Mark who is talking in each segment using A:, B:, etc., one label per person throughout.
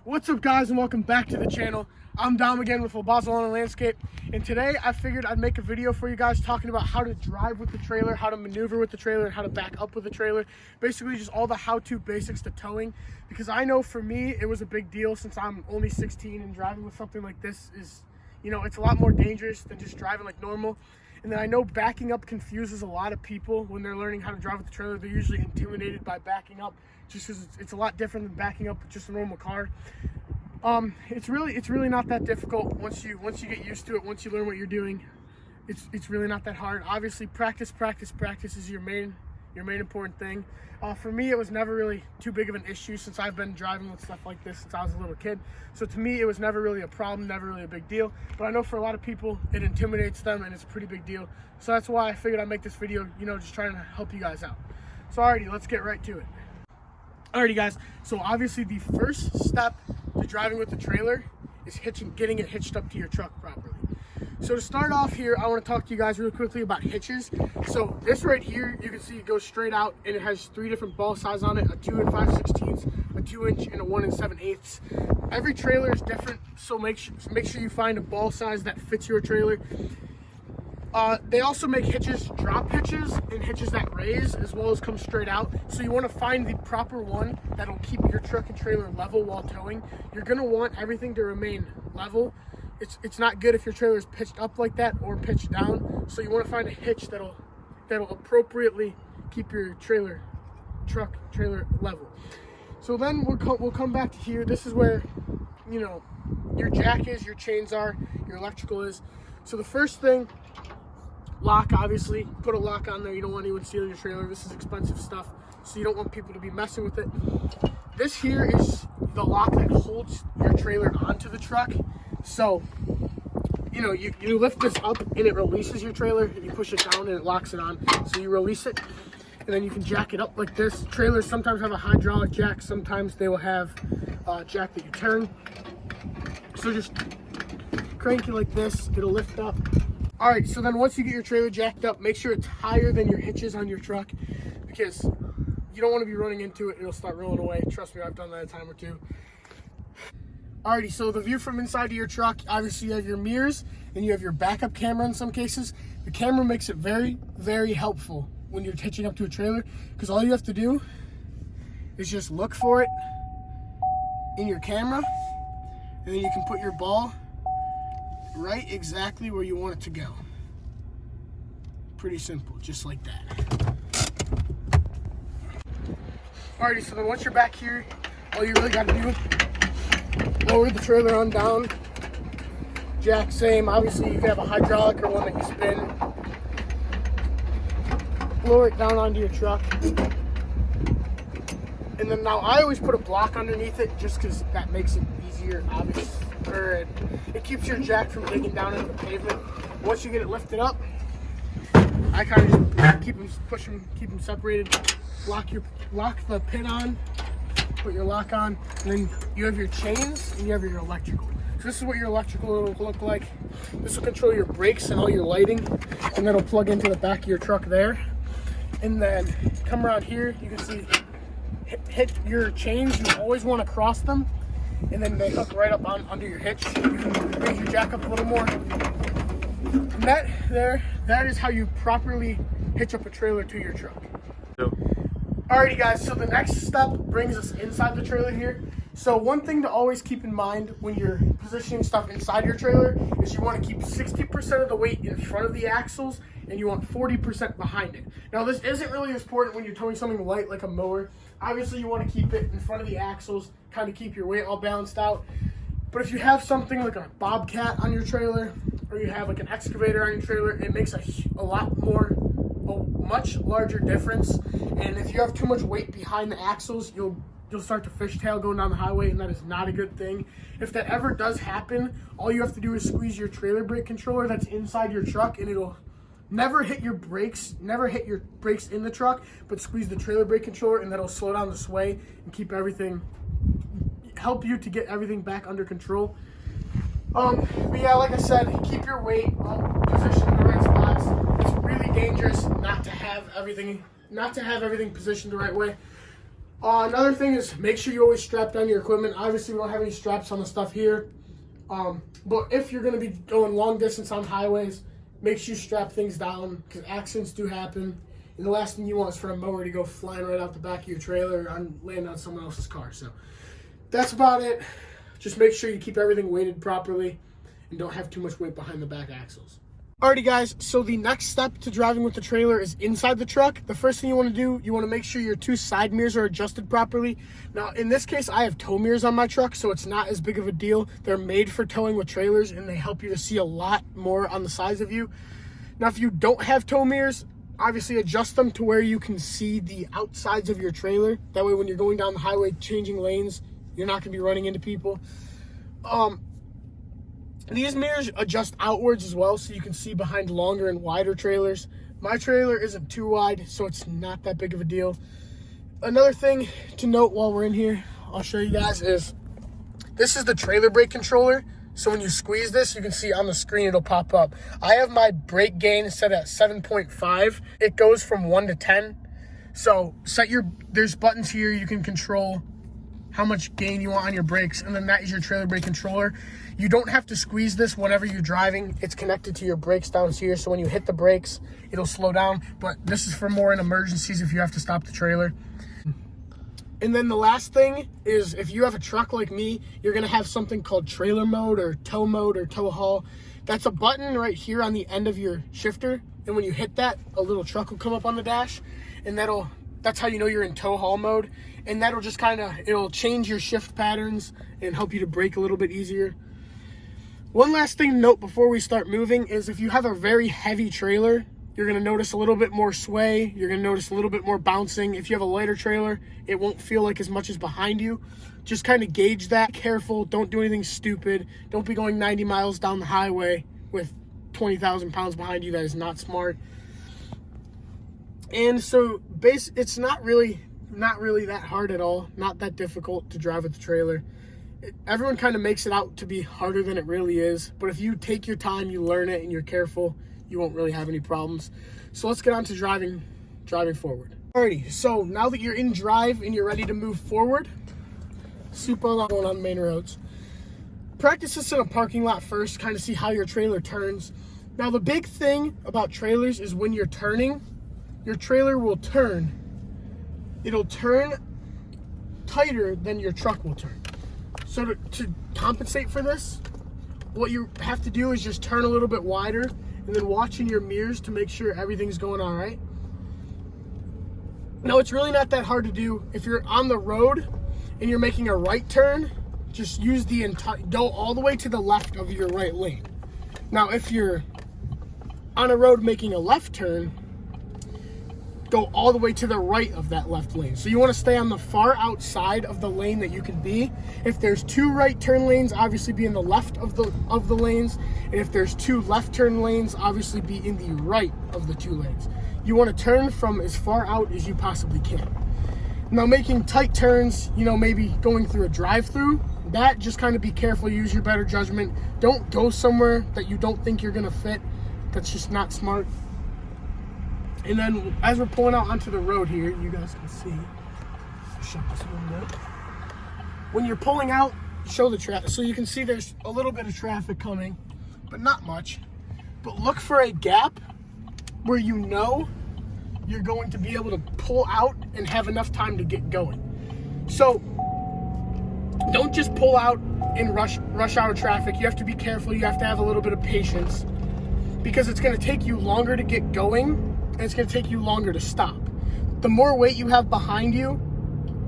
A: What's up, guys, and welcome back to the channel. I'm Dom again with Barcelona Landscape, and today I figured I'd make a video for you guys talking about how to drive with the trailer, how to maneuver with the trailer, and how to back up with the trailer. Basically just all the how-to basics to towing, because I know for me it was a big deal since I'm only 16, and driving with something like this is, you know, it's a lot more dangerous than just driving like normal. And then I know backing up confuses a lot of people when they're learning how to drive with the trailer. They're usually intimidated by backing up just because it's a lot different than backing up with just a normal car. It's really not that difficult once you get used to it. Once you learn what you're doing, it's really not that hard. Obviously, practice is your main important thing. For me, it was never really too big of an issue since I've been driving with stuff like this since I was a little kid. So to me, it was never really a problem, never really a big deal. But I know for a lot of people, it intimidates them and it's a pretty big deal. So that's why I figured I'd make this video, you know, just trying to help you guys out. So alrighty, let's get right to it. Alrighty, guys, so obviously the first step to driving with the trailer is getting it hitched up to your truck properly. So to start off here, I want to talk to you guys really quickly about hitches. So this right here, you can see it goes straight out, and it has 3 different ball sizes on it: a 2 5/16, a 2-inch, and a 1 7/8. Every trailer is different, so make sure you find a ball size that fits your trailer. They also make hitches, drop hitches, and hitches that raise as well as come straight out. So you want to find the proper one that'll keep your truck and trailer level while towing. You're going to want everything to remain level. It's not good if your trailer is pitched up like that or pitched down. So you want to find a hitch that'll appropriately keep your trailer level. So then we'll come back to here. This is where, you know, your jack is, your chains are, your electrical is. So the first thing, lock, obviously. Put a lock on there. You don't want anyone stealing your trailer. This is expensive stuff, so you don't want people to be messing with it. This here is the lock that holds your trailer onto the truck. So, you know, you lift this up and it releases your trailer, and you push it down and it locks it on. So you release it, and then you can jack it up like this. Trailers sometimes have a hydraulic jack. Sometimes they will have a jack that you turn. So just crank it like this. It'll lift up. All right, so then once you get your trailer jacked up, make sure it's higher than your hitches on your truck, because you don't want to be running into it. It'll start rolling away. Trust me, I've done that a time or two. Alrighty, so the view from inside of your truck, obviously you have your mirrors and you have your backup camera in some cases. The camera makes it very, very helpful when you're hitching up to a trailer, because all you have to do is just look for it in your camera, and then you can put your ball right exactly where you want it to go. Pretty simple, just like that. Alrighty, so then once you're back here, all you really got to do is lower the trailer on down. Jack, same. Obviously, you can have a hydraulic or one that you spin. Lower it down onto your truck. And then now I always put a block underneath it just because that makes it easier, obviously. It keeps your jack from digging down into the pavement. Once you get it lifted up, I kind of just keep them separated. Lock the pin on, put your lock on, and then you have your chains and you have your electrical. So this is what your electrical will look like. This will control your brakes and all your lighting, and that'll plug into the back of your truck there. And then come around here, you can see hit your chains. You always want to cross them, and then they hook right up under your hitch. You can raise your jack up a little more. And that is how you properly hitch up a trailer to your truck. Alrighty, guys, so the next step brings us inside the trailer here. So one thing to always keep in mind when you're positioning stuff inside your trailer is you want to keep 60% of the weight in front of the axles, and you want 40% behind it. Now, this isn't really as important when you're towing something light like a mower. Obviously, you want to keep it in front of the axles, kind of keep your weight all balanced out. But if you have something like a Bobcat on your trailer, or you have like an excavator on your trailer, it makes a much larger difference. And if you have too much weight behind the axles, you'll start to fishtail going down the highway, and that is not a good thing. If that ever does happen, all you have to do is squeeze your trailer brake controller that's inside your truck, and it'll never hit your brakes in the truck, but squeeze the trailer brake controller, and that'll slow down the sway and help you to get everything back under control. But yeah, like I said, keep your weight positioned in the right spots. It's really dangerous not to have everything positioned the right way. Another thing is make sure you always strap down your equipment. Obviously, we don't have any straps on the stuff here. But if you're going to be going long distance on highways, make sure you strap things down because accidents do happen. And the last thing you want is for a mower to go flying right out the back of your trailer and land on someone else's car. So that's about it. Just make sure you keep everything weighted properly and don't have too much weight behind the back axles. Alrighty guys, so the next step to driving with the trailer is inside the truck. The first thing you want to do, you want to make sure your two side mirrors are adjusted properly. Now in this case, I have tow mirrors on my truck, so it's not as big of a deal. They're made for towing with trailers and they help you to see a lot more on the sides of you. Now if you don't have tow mirrors, obviously adjust them to where you can see the outsides of your trailer. That way when you're going down the highway changing lanes, you're not going to be running into people. These mirrors adjust outwards as well, so you can see behind longer and wider trailers. My trailer isn't too wide, so it's not that big of a deal. Another thing to note while we're in here, I'll show you guys, is this is the trailer brake controller. So when you squeeze this, you can see on the screen it'll pop up. I have my brake gain set at 7.5. It goes from 1 to 10. So there's buttons here you can control how much gain you want on your brakes, and then that is your trailer brake controller. You don't have to squeeze this whenever you're driving. It's connected to your brakes down here, so when you hit the brakes, it'll slow down, but this is for more in emergencies if you have to stop the trailer. And then the last thing is if you have a truck like me, you're gonna have something called trailer mode or tow haul. That's a button right here on the end of your shifter, and when you hit that, a little truck will come up on the dash, and that's how you know you're in tow haul mode. And that'll just it'll change your shift patterns and help you to brake a little bit easier. One last thing to note before we start moving is if you have a very heavy trailer, you're gonna notice a little bit more sway. You're gonna notice a little bit more bouncing. If you have a lighter trailer, it won't feel like as much as behind you. Just kind of gauge that. Careful, don't do anything stupid. Don't be going 90 miles down the highway with 20,000 pounds behind you. That is not smart. And so it's not really that hard at all, not that difficult to drive with the trailer. Everyone kind of makes it out to be harder than it really is, but if you take your time, you learn it, and you're careful, you won't really have any problems. So let's get on to driving forward. Alrighty, so now that you're in drive and you're ready to move forward, super lot going on main roads. Practice this in a parking lot first, kind of see how your trailer turns. Now the big thing about trailers is when you're turning, your trailer will turn. It'll turn tighter than your truck will turn. So to compensate for this, what you have to do is just turn a little bit wider and then watch in your mirrors to make sure everything's going all right. Now it's really not that hard to do. If you're on the road and you're making a right turn, just use go all the way to the left of your right lane. Now if you're on a road making a left turn, go all the way to the right of that left lane. So you want to stay on the far outside of the lane that you can be. If there's two right turn lanes, obviously be in the left of the lanes. And if there's two left turn lanes, obviously be in the right of the two lanes. You want to turn from as far out as you possibly can. Now making tight turns, maybe going through a drive-through, that just kind of be careful, use your better judgment. Don't go somewhere that you don't think you're gonna fit. That's just not smart. And then as we're pulling out onto the road here, you guys can see, shut this window. When you're pulling out, show the traffic. So you can see there's a little bit of traffic coming, but not much. But look for a gap where you're going to be able to pull out and have enough time to get going. So don't just pull out in rush hour traffic. You have to be careful. You have to have a little bit of patience because it's going to take you longer to get going and it's going to take you longer to stop. The more weight you have behind you,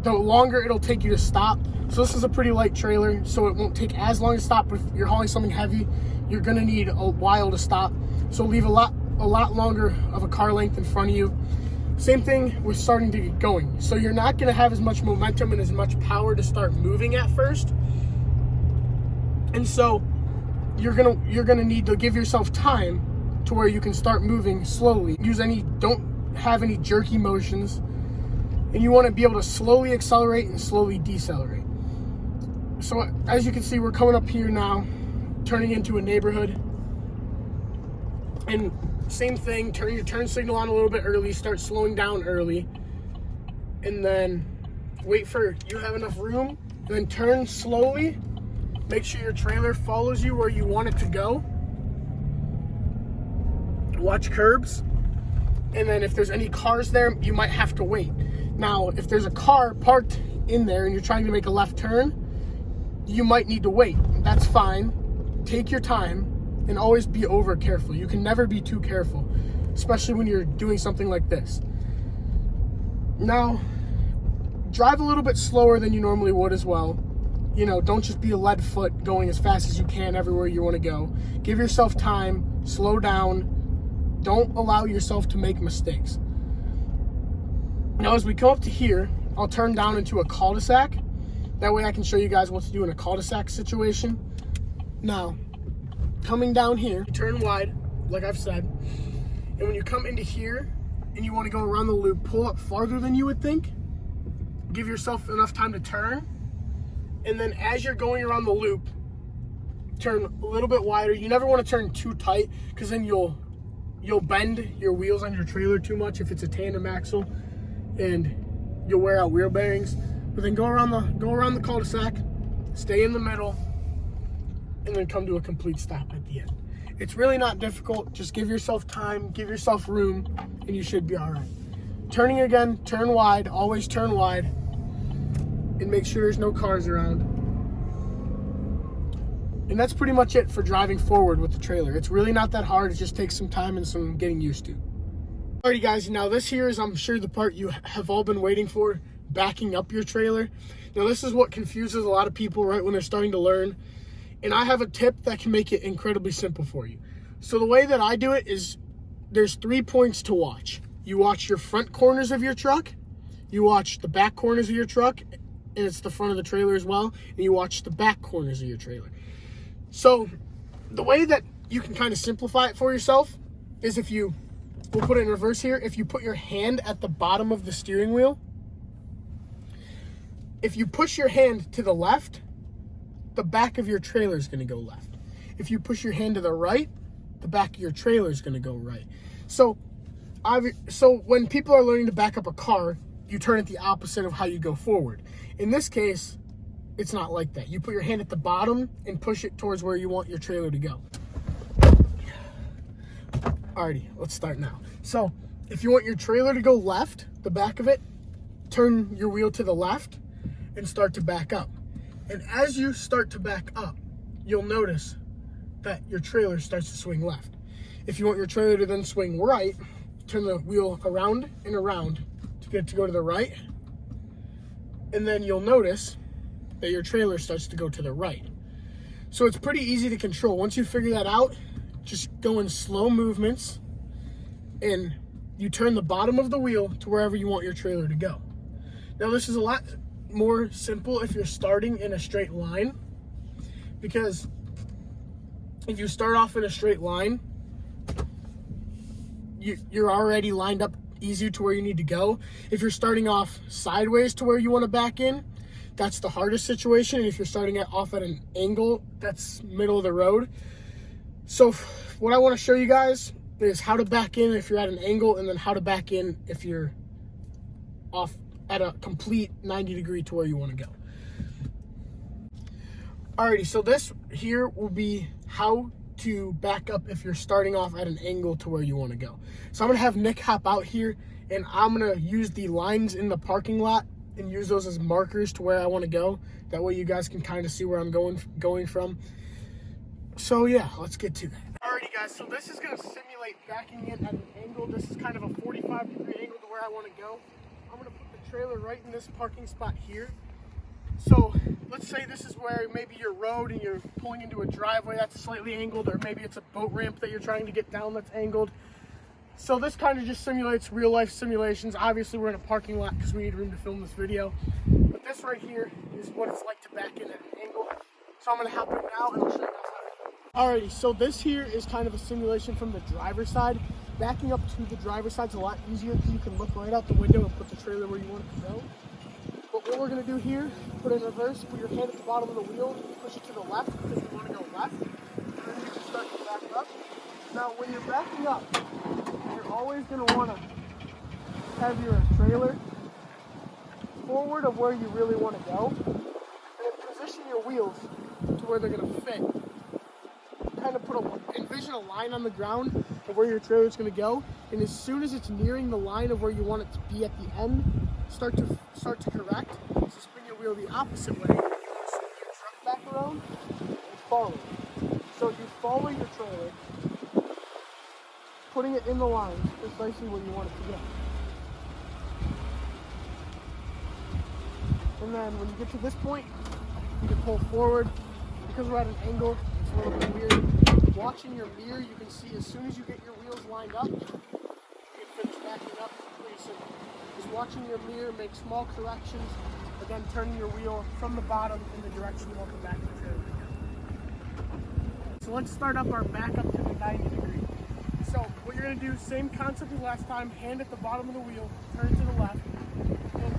A: the longer it'll take you to stop. So this is a pretty light trailer, so it won't take as long to stop. But if you're hauling something heavy, you're going to need a while to stop. So leave a lot longer of a car length in front of you. Same thing with starting to get going. So you're not going to have as much momentum and as much power to start moving at first. And so you're gonna need to give yourself time to where you can start moving slowly. Don't have any jerky motions, and you want to be able to slowly accelerate and slowly decelerate. So as you can see, we're coming up here now, turning into a neighborhood. And same thing, turn your turn signal on a little bit early, start slowing down early. And then wait for you have enough room, and then turn slowly. Make sure your trailer follows you where you want it to go. Watch curbs. And then if there's any cars there, you might have to wait. Now, if there's a car parked in there and you're trying to make a left turn, you might need to wait. That's fine. Take your time and always be over careful. You can never be too careful, especially when you're doing something like this. Now, drive a little bit slower than you normally would as well. You know, don't just be a lead foot going as fast as you can everywhere you want to go. Give yourself time, slow down. Don't allow yourself to make mistakes. Now, as we come up to here, I'll turn down into a cul-de-sac. That way I can show you guys what to do in a cul-de-sac situation. Now, coming down here, you turn wide, like I've said. And when you come into here and you want to go around the loop, pull up farther than you would think. Give yourself enough time to turn. And then as you're going around the loop, turn a little bit wider. You never want to turn too tight, because then you'll bend your wheels on your trailer too much if it's a tandem axle, and you'll wear out wheel bearings. But then go around the cul-de-sac, stay in the middle, and then come to a complete stop at the end. It's really not difficult. Just give yourself time, give yourself room, and you should be all right. Turning again, turn wide, always turn wide, and make sure there's no cars around. And that's pretty much it for driving forward with the trailer. It's really not that hard. It just takes some time and some getting used to. Alrighty guys, now this here is, I'm sure, the part you have all been waiting for, backing up your trailer. Now this is what confuses a lot of people right when they're starting to learn. And I have a tip that can make it incredibly simple for you. So the way that I do it is, there's 3 points to watch. You watch your front corners of your truck, you watch the back corners of your truck, and it's the front of the trailer as well, and you watch the back corners of your trailer. So the way that you can kind of simplify it for yourself is, we'll put it in reverse here. If you put your hand at the bottom of the steering wheel, if you push your hand to the left, the back of your trailer is going to go left. If you push your hand to the right, the back of your trailer is going to go right. So when people are learning to back up a car, you turn it the opposite of how you go forward. In this case, it's not like that. You put your hand at the bottom and push it towards where you want your trailer to go. Alrighty, let's start now. So if you want your trailer to go left, the back of it, turn your wheel to the left and start to back up. And as you start to back up, you'll notice that your trailer starts to swing left. If you want your trailer to then swing right, turn the wheel around and around to get to go to the right. And then you'll notice that your trailer starts to go to the right. So it's pretty easy to control. Once you figure that out, just go in slow movements and you turn the bottom of the wheel to wherever you want your trailer to go. Now this is a lot more simple if you're starting in a straight line, because if you start off in a straight line, you're already lined up easier to where you need to go. If you're starting off sideways to where you want to back in, that's the hardest situation. And if you're starting off at an angle, that's middle of the road. So what I want to show you guys is how to back in if you're at an angle, and then how to back in if you're off at a complete 90-degree to where you want to go. Alrighty, so this here will be how to back up if you're starting off at an angle to where you want to go. So I'm going to have Nick hop out here, and I'm going to use the lines in the parking lot and use those as markers to where I want to go. That way you guys can kind of see where I'm going from. So yeah, let's get to that. Alrighty guys, so this is going to simulate backing in at an angle. This is kind of a 45-degree angle to where I want to go. I'm going to put the trailer right in this parking spot here. So let's say this is where maybe your road and you're pulling into a driveway that's slightly angled, or maybe it's a boat ramp that you're trying to get down that's angled. So this kind of just simulates real life simulations. Obviously we're in a parking lot because we need room to film this video. But this right here is what it's like to back in at an angle. So I'm going to hop in now and I'll show you guys how to do it. Alrighty, so this here is kind of a simulation from the driver's side. Backing up to the driver's side is a lot easier because you can look right out the window and put the trailer where you want it to go. But what we're going to do here, put it in reverse, put your hand at the bottom of the wheel, push it to the left because you want to go left, and then you can start to back up. Now when you're backing up, you're always going to want to have your trailer forward of where you really want to go, and then position your wheels to where they're going to fit. Kind of envision a line on the ground of where your trailer is going to go, and as soon as it's nearing the line of where you want it to be at the end, start to correct. So spin your wheel the opposite way. You want to spin your truck back around and follow it. So you follow your trailer, putting it in the line precisely where you want it to go. And then when you get to this point, you can pull forward. Because we're at an angle, it's a little bit weird. Watching your mirror, you can see as soon as you get your wheels lined up, you can finish backing up pretty simple. Just watching your mirror, make small corrections, but then turning your wheel from the bottom in the direction you want the back of the trailer to go. So let's start up our back up to the 90 degree. So what you're going to do, same concept as last time, hand at the bottom of the wheel, turn to the left, and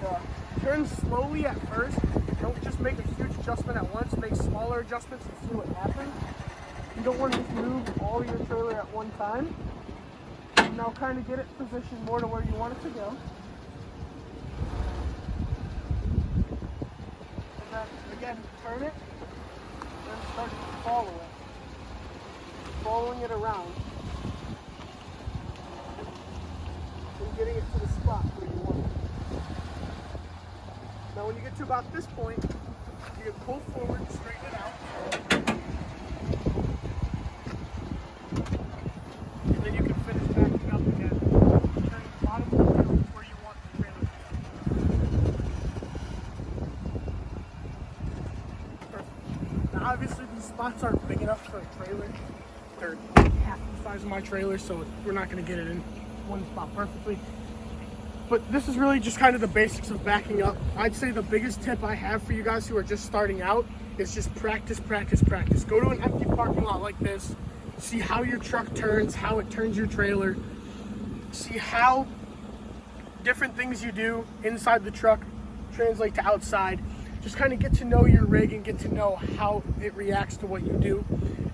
A: turn slowly at first. Don't just make a huge adjustment at once, make smaller adjustments and see what happens. You don't want to just move all your trailer at one time. Now kind of get it positioned more to where you want it to go. And then again, turn it, and start to follow it. Following it around. And getting it to the spot where you want it. Now when you get to about this point, you can pull forward, straighten it out. And then you can finish backing up again. Turning the bottom of the wheel where you want the trailer to go. Perfect. Now obviously these spots aren't big enough for a trailer. They're half the size of my trailer, so we're not going to get it in one spot perfectly. But this is really just kind of the basics of backing up. I'd say the biggest tip I have for you guys who are just starting out is just practice, practice, practice. Go to an empty parking lot like this. See how your truck turns, how it turns your trailer. See how different things you do inside the truck translate to outside. Just kind of get to know your rig and get to know how it reacts to what you do.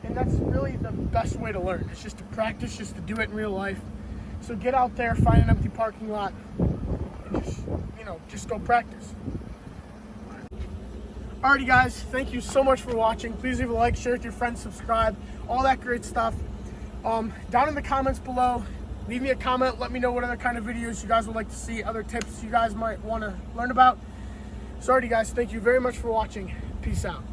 A: And that's really the best way to learn. It's just to practice, just to do it in real life. So get out there, find an empty parking lot, and just go practice. Alrighty guys, thank you so much for watching. Please leave a like, share with your friends, subscribe, all that great stuff. Down in the comments below, leave me a comment, let me know what other kind of videos you guys would like to see, other tips you guys might want to learn about. So alrighty guys, thank you very much for watching. Peace out.